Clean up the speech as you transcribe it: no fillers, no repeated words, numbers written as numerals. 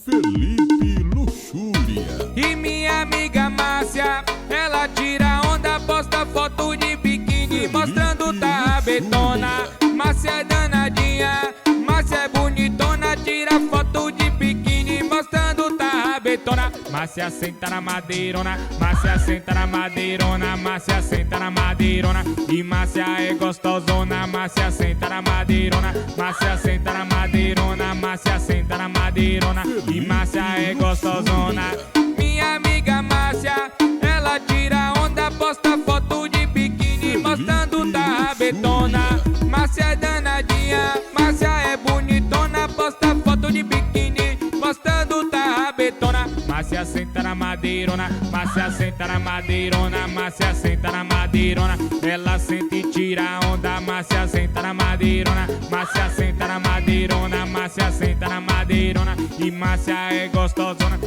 Felipe Luxúria. E minha amiga Márcia, ela tira onda, posta foto de biquíni, mostrando tá betona. Márcia é danadinha, Márcia é bonitona, tira foto de biquíni, mostrando tá betona. Márcia senta na madeirona, Márcia senta na madeirona, Márcia senta na madeirona. E Márcia é gostosona, Márcia senta na madeirona, Márcia senta na madeirona, Márcia senta na madeirona. E Márcia é gostosona. Minha amiga Márcia, ela tira onda, posta foto de biquíni, mostrando tá betona. Márcia é danadinha, Márcia é bonitona, posta foto de biquíni, mostrando tá betona. Márcia senta na madeirona, Márcia senta na madeirona, Márcia senta na madeirona. Ela senta e tira onda, Márcia senta na madeirona, Márcia senta na madeirona, Márcia senta na madeirona. E Márcia é gostosona.